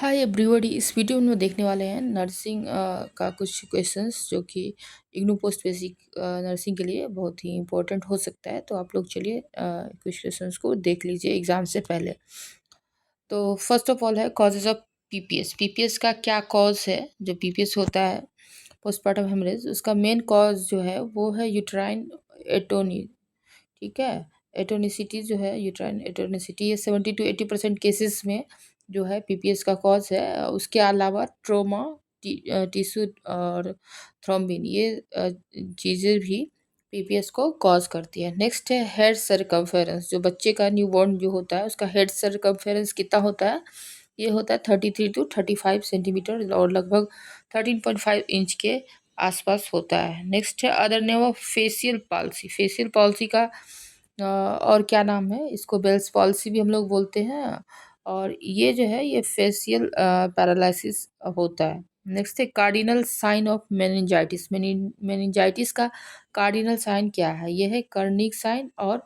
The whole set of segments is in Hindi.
Hi everybody. इस वीडियो में देखने वाले हैं नर्सिंग का कुछ क्वेश्चंस जो कि इग्नू पोस्ट बेसिक नर्सिंग के लिए बहुत ही इम्पोर्टेंट हो सकता है। तो आप लोग चलिए कुछ क्वेश्चंस को देख लीजिए एग्जाम से पहले। तो फर्स्ट ऑफ ऑल है कॉजेज ऑफ पीपीएस। पीपीएस का क्या कॉज है? जो पीपीएस होता है पोस्टपार्टम हेमरेज, उसका मेन कॉज जो है वो है यूट्राइन एटोनी। ठीक है, एटोनिसिटी जो है, यूट्राइन एटोनिसिटी, ये 70 to 80% केसेस में जो है पीपीएस का कॉज है। उसके अलावा ट्रोमा, टिश्यू और थ्रोम्बिन, ये चीज़ें भी पीपीएस को कॉज करती है। नेक्स्ट है हेड सरकमफेरेंस। जो बच्चे का न्यूबॉर्न जो होता है उसका हेड सरकमफेरेंस कितना होता है? ये होता है 33 to 35 सेंटीमीटर और लगभग 13.5 इंच के आसपास होता है। नेक्स्ट है other name of facial palsy. Facial palsy का और क्या नाम है? इसको बेल्स पॉल्सी भी हम लोग बोलते हैं। और ये जो है ये फेशियल पैरालिसिस होता है। नेक्स्ट है cardinal sign of meningitis. Meningitis का कार्डिनल साइन क्या है? ये है कर्निक साइन और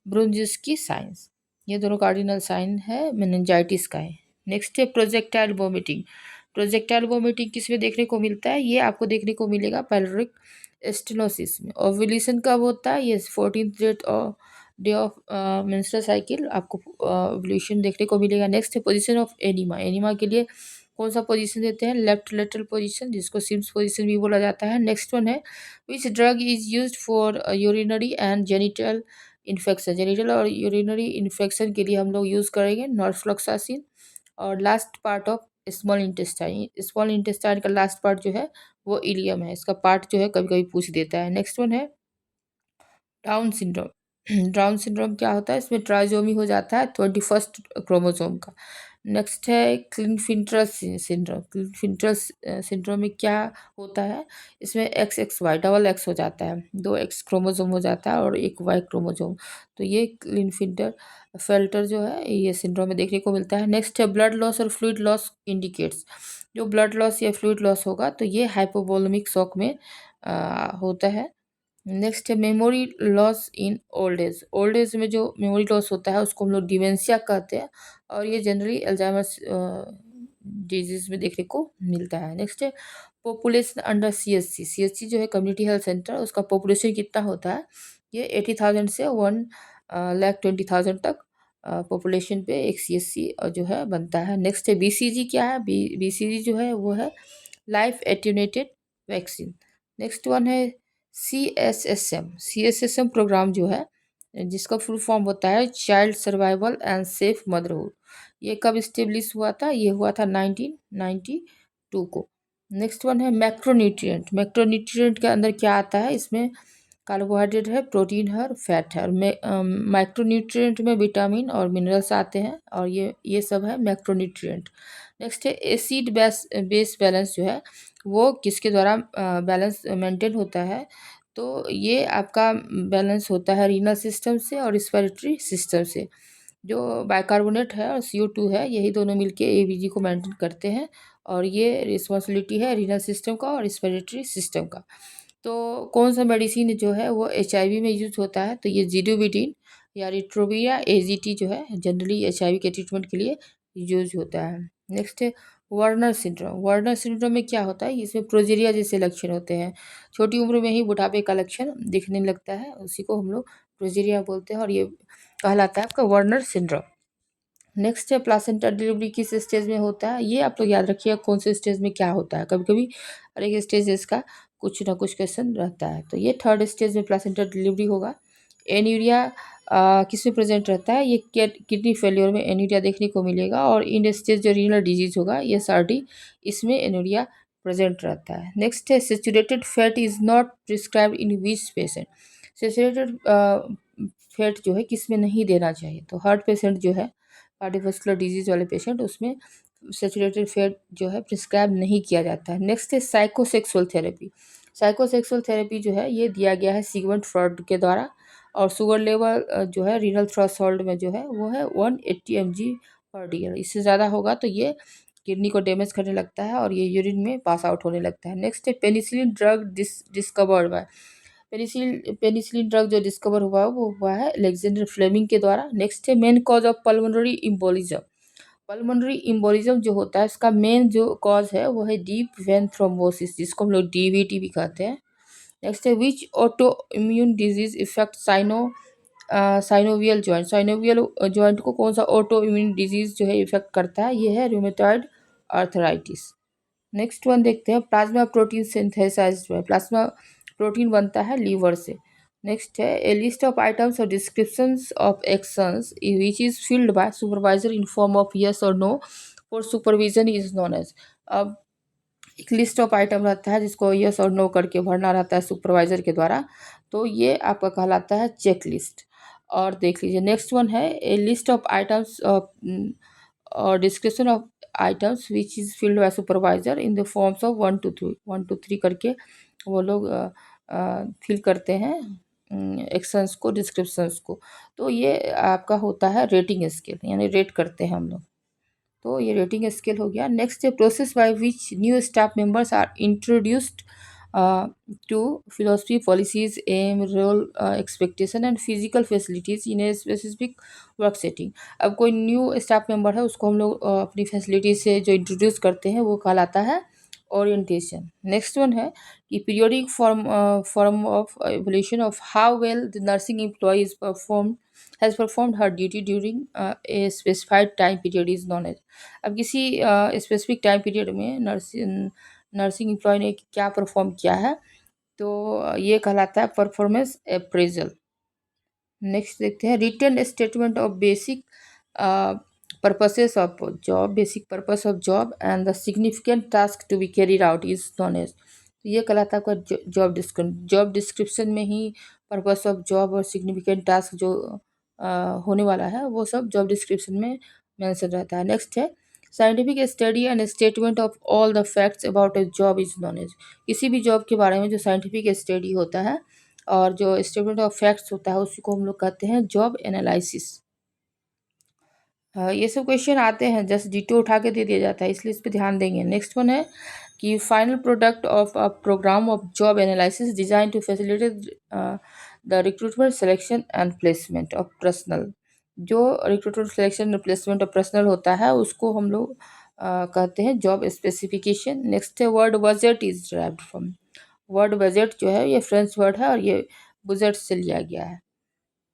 ब्रुंजिस्की साइंस। ये दोनों कार्डिनल साइन है मेनिंजाइटिस का है। नेक्स्ट है प्रोजेक्टाइल वोमिटिंग। प्रोजेक्टाइल वोमिटिंग किस में देखने को मिलता है? ये आपको देखने को मिलेगा पाइलोरिक स्टेनोसिस में। ओव्यूलेशन कब होता है? ये 14th day of menstrual cycle आपको ओव्यूलेशन देखने को मिलेगा। नेक्स्ट है पोजीशन ऑफ एनीमा। एनीमा के लिए कौन सा पोजीशन देते हैं? लेफ्ट लेटरल पोजीशन, जिसको सिम्स पोजीशन भी बोला जाता है। नेक्स्ट वन है which drug is used for urinary and genital infection. Genital और यूरिनरी इन्फेक्शन के लिए हम लोग यूज़ करेंगे नॉर्फ्लॉक्सासिन। और last part of small intestine का लास्ट पार्ट जो है वो इलियम है। इसका पार्ट जो है कभी कभी पूछ देता है। नेक्स्ट वन है डाउन सिंड्रोम। डाउन सिंड्रोम क्या होता है? इसमें ट्राइजोमी हो जाता है 21st क्रोमोसोम का। नेक्स्ट है क्लिनफिल्टरस सिंड्रोम। क्लिनफिल्टरस सिंड्रोम में क्या होता है? इसमें X X Y double X हो जाता है, 2 एक्स क्रोमोसोम हो जाता है और एक वाई क्रोमोसोम। तो ये क्लिनफिल्टर फेल्टर जो है ये सिंड्रोम में देखने को मिलता है। नेक्स्ट है ब्लड लॉस और फ्लूइड लॉस इंडिकेट्स। जो ब्लड लॉस या फ्लूइड लॉस होगा तो ये हाइपोवोलेमिक शॉक में होता है। नेक्स्ट है memory loss in old age. Old age में जो मेमोरी लॉस होता है उसको हम लोग डिमेंशिया कहते हैं और ये जनरली अल्जाइमर्स डिजीज में देखने को मिलता है। नेक्स्ट है पॉपुलेशन अंडर सीएचसी। सीएचसी जो है कम्युनिटी हेल्थ सेंटर, उसका पॉपुलेशन कितना होता है? ये 80,000 से 1,20,000 तक पॉपुलेशन पे एक सीएचसी जो है बनता है। नेक्स्ट है बीसीजी। क्या है? बीसीजी जो है वो है life attenuated vaccine. Next one है सीएसएसएम। सीएसएसएम प्रोग्राम जो है जिसका फुल फॉर्म होता है child survival and safe motherhood. ये कब इस्टेब्लिश हुआ था? ये हुआ था 1992 को। नेक्स्ट वन है मैक्रोन्यूट्रिएंट। मैक्रोन्यूट्रिएंट के अंदर क्या आता है? इसमें कार्बोहाइड्रेट है, प्रोटीन है और फैट है। और माइक्रोन्यूट्रिएंट में विटामिन और मिनरल्स आते हैं और ये सब है मैक्रोन्यूट्रिएंट। नेक्स्ट है एसिड बेस बैलेंस जो है वो किसके द्वारा बैलेंस मेंटेन होता है? तो ये आपका बैलेंस होता है रीनल सिस्टम से और रिस्पिरेटरी सिस्टम से। जो बाइकार्बोनेट है और CO2 है, यही दोनों मिलके एबीजी को मेंटेन करते हैं और ये रिस्पॉन्सिबिलिटी है रीनल सिस्टम का और रिस्पिरेटरी सिस्टम का। तो कौन सा मेडिसिन जो है वो HIV में यूज होता है? तो ये जिडोविटिन या रिट्रोविया एजीटी जो है जनरली HIV के ट्रीटमेंट के लिए यूज होता है। नेक्स्ट है वर्नर सिंड्रोम। वर्नर सिंड्रोम में क्या होता है? इसमें प्रोजेरिया जैसे लक्षण होते हैं। छोटी उम्र में ही बुढ़ापे का लक्षण दिखने लगता है, उसी को हम लोग प्रोजेरिया बोलते हैं और ये कहलाता है आपका वर्नर सिंड्रोम। नेक्स्ट है प्लासेंटा डिलीवरी किस स्टेज में होता है? ये आप लोग याद रखिएगा कौन से स्टेज में क्या होता है। कभी कभी हर एक स्टेज इसका कुछ ना कुछ क्वेश्चन रहता है। तो ये 3rd स्टेज में प्लासेंटा डिलीवरी होगा। एनीरिया किस में प्रेजेंट रहता है? ये किडनी फेलियर में एनीरिया देखने को मिलेगा और इन स्टेज जो रीनल डिजीज होगा ये SRD, इसमें एनीरिया प्रेजेंट रहता है। नेक्स्ट है saturated fat is not prescribe in which patient. Saturated fat जो है किस में नहीं देना चाहिए? तो हार्ट पेशेंट जो है, कार्डियोवास्कुलर डिजीज वाले पेशेंट, उसमें सेचुरेटेड फैट जो है प्रिस्क्राइब नहीं किया जाता है। नेक्स्ट है साइकोसेक्सुअल थेरेपी। साइकोसेक्सुअल थेरेपी जो है ये दिया गया है सिगमंड फ्रॉइड के द्वारा। और शुगर लेवल जो है रीनल थ्रेशोल्ड में जो है वो है 180 mg/dl। इससे ज़्यादा होगा तो ये किडनी को डैमेज करने लगता है और ये यूरिन में पास आउट होने लगता है। नेक्स्ट है penicillin drug discovered by. Penicillin drug जो डिस्कवर हुआ है वो हुआ है अलेक्जेंडर फ्लेमिंग के द्वारा। नेक्स्ट है main cause of pulmonary embolism. Pulmonary embolism जो होता है इसका मेन जो कॉज है वो है डीप वेन थ्रोम्बोसिस, जिसको हम लोग डीवीटी भी कहते हैं। नेक्स्ट है which autoimmune disease affect synovial joint. Synovial joint को कौन सा ऑटो इम्यून डिजीज जो है इफेक्ट करता है, ये है रूमेटॉइड आर्थराइटिस। नेक्स्ट वन देखते हैं, प्लाज्मा प्रोटीन सिंथेसाइज जो है, प्लाज्मा प्रोटीन बनता है लीवर से। नेक्स्ट है a list of items or descriptions of actions which is filled by supervisor in form of yes or no for supervision is known as. अब एक लिस्ट ऑफ आइटम रहता है जिसको यस और नो करके भरना रहता है सुपरवाइजर के द्वारा, तो ये आपका कहलाता है चेक लिस्ट। और देख लीजिए नेक्स्ट वन है ए लिस्ट ऑफ आइटम्स और description of items which is filled by supervisor in the forms of 1 to 3 करके वो लोग फिल करते हैं एक्शंस को, डिस्क्रिप्शंस को। तो ये आपका होता है रेटिंग स्केल, यानी रेट करते हैं हम लोग। तो ये रेटिंग स्केल हो गया। नेक्स्ट है process by which new staff members are introduced to philosophy policies aim role expectation and physical facilities in a specific work setting. अब कोई न्यू स्टाफ मेंबर है उसको हम लोग अपनी फैसिलिटी से जो इंट्रोड्यूस करते हैं वो कहलाता है ओरिएंटेशन। नेक्स्ट वन है कि periodic form of evolution of how well the nursing employee is perform has performed her duty during a specified time period is known as. अब किसी स्पेसिफिक टाइम पीरियड में नर्सिंग एम्प्लॉय ने क्या परफॉर्म किया है, तो ये कहलाता है परफॉर्मेंस अप्रेजल। नेक्स्ट देखते हैं written statement of basic purposes of job, basic purpose of job and the significant task to be carried out is known as। तो ये कहलाता है आपका जॉब डिस्क्रिप्शन में ही पर्पस ऑफ जॉब और सिग्निफिकेंट टास्क जो होने वाला है वो सब जॉब डिस्क्रिप्शन में मेंशन रहता है। नेक्स्ट है scientific study and statement of all the facts about a job is known as. किसी भी जॉब के बारे में जो साइंटिफिक स्टडी होता है और जो स्टेटमेंट ऑफ फैक्ट्स होता है उसी को हम लोग कहते हैं जॉब एनालिसिस। ये सब क्वेश्चन आते हैं, जस्ट डिटो उठा के दे दिया जाता है, इसलिए इस पर ध्यान देंगे। नेक्स्ट वन है कि final product of a program of job analysis design to facilitate the recruitment selection and placement of personnel. जो रिक्रूटमेंट सिलेक्शन और प्लेसमेंट ऑफ पर्सनल होता है उसको हम लोग कहते हैं जॉब स्पेसिफिकेशन। नेक्स्ट है word budget is derived from. Word budget जो है ये फ्रेंच वर्ड है और ये बजट से लिया गया है।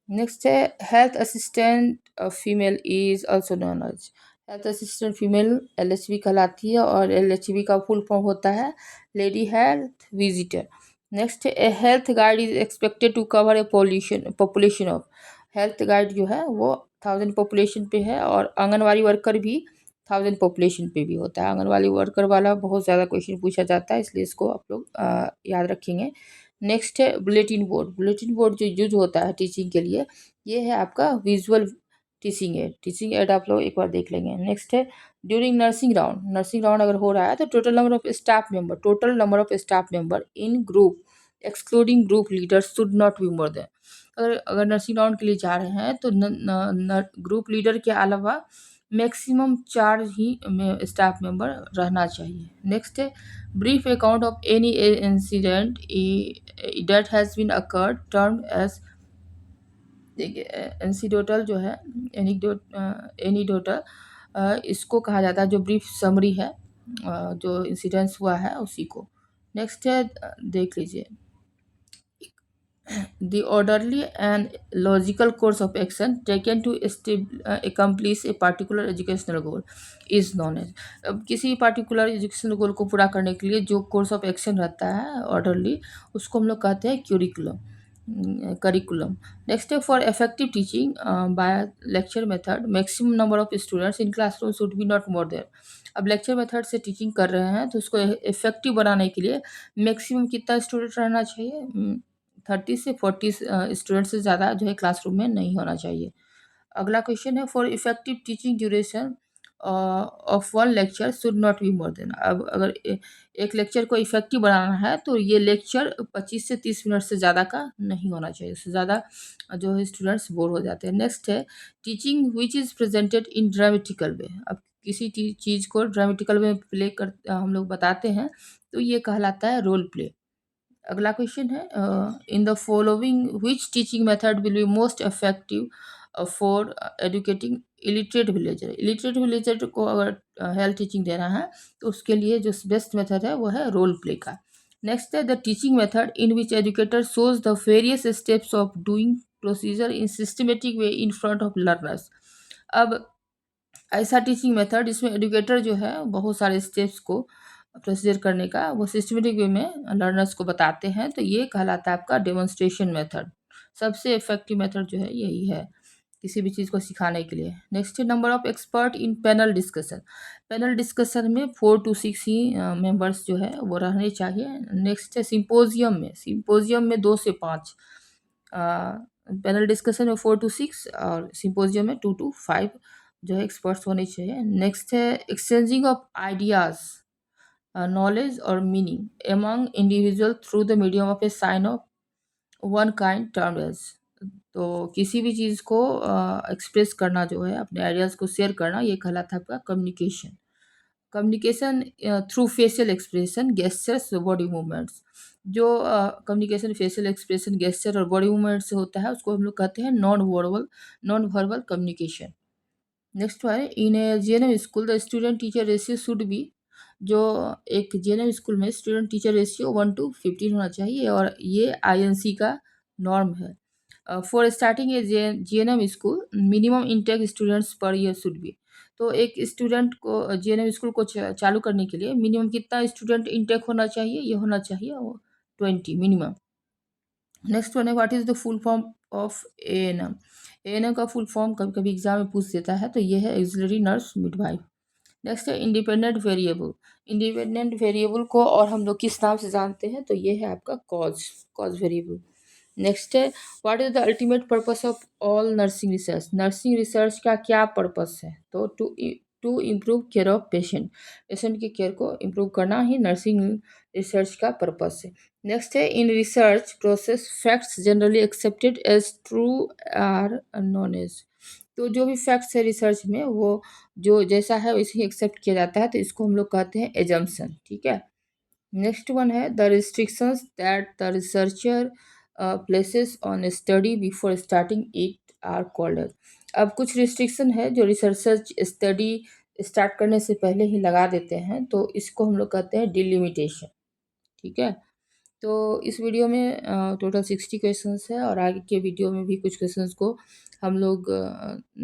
नेक्स्ट है health assistant female is also known as. Health assistant female LHV कहलाती है और LHV का फुल फॉर्म होता है लेडी हेल्थ विजिटर। नेक्स्ट है health guide is expected to cover a population of. Health guide जो है वो 1000 पॉपुलेशन पे है और आंगनवाड़ी वर्कर भी 1000 पॉपुलेशन पे भी होता है। आंगनवाड़ी वर्कर वाला बहुत ज़्यादा क्वेश्चन पूछा जाता है, इसलिए इसको आप लोग याद रखेंगे। नेक्स्ट है बुलेटिन बोर्ड। बुलेटिन बोर्ड जो यूज होता है टीचिंग के लिए, ये है आपका visual teaching add. Teaching add आप लोग एक बार देख लेंगे। नेक्स्ट है during nursing round. Nursing round अगर हो रहा है तो total number of staff member in group excluding group leader should not be more than. अगर नर्सिंग राउंड के लिए जा रहे हैं तो ग्रुप लीडर के अलावा मैक्सिमम 4 ही स्टाफ मेंबर रहना चाहिए। नेक्स्ट है brief account of any incident that has been occurred termed as। देखिए एनसीडोटल जो है एनीडोटल इसको कहा जाता है, जो ब्रीफ समरी है जो इंसिडेंस हुआ है उसी को। नेक्स्ट है देख लीजिए the orderly and logical course of action taken to accomplish a particular educational goal is known as। अब किसी particular educational goal को पूरा करने के लिए जो course of action रहता है orderly, उसको हम लोग कहते हैं करिकुलम। नेक्स्ट है for effective teaching by lecture method maximum number of students in classroom should be not more there. अब लेक्चर मेथड से टीचिंग कर रहे हैं तो उसको इफेक्टिव बनाने के लिए मैक्सिमम कितना स्टूडेंट रहना चाहिए, 30 से 40 स्टूडेंट से ज़्यादा जो है क्लासरूम में नहीं होना चाहिए। अगला क्वेश्चन है for effective teaching duration of one lecture should not be more than. अब अगर एक लेक्चर को इफेक्टिव बनाना है तो ये लेक्चर 25 से 30 मिनट से ज़्यादा का नहीं होना चाहिए, उससे ज़्यादा जो है स्टूडेंट्स बोर हो जाते हैं। नेक्स्ट है teaching which is presented in dramatical way. अब किसी चीज़ को ड्रामेटिकल वे प्ले कर हम लोग बताते हैं तो ये कहलाता है रोल प्ले। अगला क्वेश्चन है in the following which teaching method will be most effective for educating illiterate villager. Illiterate villager को अगर हेल्थ टीचिंग देना है तो उसके लिए जो बेस्ट मेथड है वो है रोल प्ले का। नेक्स्ट है the teaching method in which educator shows the various steps of doing procedure in systematic way in front of learners. अब ऐसा टीचिंग मेथड जिसमें एजुकेटर जो है बहुत सारे स्टेप्स को प्रोसीजर करने का वो सिस्टमेटिक वे में लर्नर्स को बताते हैं, तो ये कहलाता है आपका डेमोन्स्ट्रेशन मेथड। सबसे इफेक्टिव मेथड जो है यही है किसी भी चीज़ को सिखाने के लिए। नेक्स्ट है number of expert in panel discussion. Panel discussion में 4 to 6 ही मेंबर्स जो है वो रहने चाहिए। नेक्स्ट है सिंपोजियम में, सिंपोजियम में 2 से 5, पैनल डिस्कशन में 4 to 6 और सिंपोजियम में 2 to 5 जो है एक्सपर्ट्स होने चाहिए। नेक्स्ट है एक्सचेंजिंग ऑफ आइडियाज, नॉलेज और meaning among individual through the medium of a sign of one kind term as. तो किसी भी चीज़ को एक्सप्रेस करना जो है, अपने आइडियाज़ को शेयर करना, ये कहलाता है आपका communication. Communication through facial expression, gestures, body movements. जो कम्युनिकेशन फेशियल एक्सप्रेशन, गेस्चर और बॉडी मूवमेंट से होता है उसको हम लोग कहते हैं non verbal communication. Next one है in a GNM school the student teacher ratio should be. जो एक जीएनएम स्कूल में स्टूडेंट टीचर रेशियो 1 to 15 होना चाहिए और ये आईएनसी का नॉर्म है। For starting A GNM school minimum intake students per year should be. तो एक स्टूडेंट को जीएनएम स्कूल को चालू करने के लिए मिनिमम कितना स्टूडेंट इंटेक होना चाहिए, ये होना चाहिए 20 मिनिमम। नेक्स्ट वन है what is the full form of ANM. ANM का फुल फॉर्म कभी कभी एग्जाम में पूछ देता है, तो ये है ऑक्सिलरी नर्स मिडवाइफ। नेक्स्ट है इंडिपेंडेंट वेरिएबल। इंडिपेंडेंट वेरिएबल को और हम लोग किस नाम से जानते हैं, तो ये है आपका कॉज वेरिएबल। नेक्स्ट है what is the ultimate purpose of all nursing research. Nursing research का क्या पर्पस है, तो to improve care of patient. Patient की केयर को इम्प्रूव करना ही नर्सिंग रिसर्च का पर्पस है। नेक्स्ट है in research process facts generally accepted as true are known as. तो जो भी फैक्ट्स है रिसर्च में वो जो जैसा है वैसे ही एक्सेप्ट किया जाता है, तो इसको हम लोग कहते हैं एजम्पशन। ठीक है। नेक्स्ट वन है the restrictions that the researcher places on study before starting it are called as. अब कुछ रिस्ट्रिक्शन है जो रिसर्चर स्टडी स्टार्ट करने से पहले ही लगा देते हैं, तो इसको हम लोग कहते हैं डिलिमिटेशन। ठीक है। तो इस वीडियो में टोटल 60 क्वेश्चंस है और आगे के वीडियो में भी कुछ क्वेश्चंस को हम लोग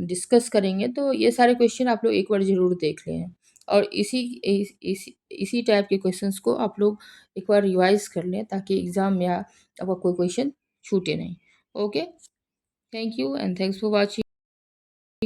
डिस्कस करेंगे। तो ये सारे क्वेश्चन आप लोग एक बार ज़रूर देख लें और इसी टाइप के क्वेश्चंस को आप लोग एक बार रिवाइज कर लें ताकि एग्ज़ाम में आपका कोई क्वेश्चन छूटे नहीं। Okay, thank you and thanks for watching.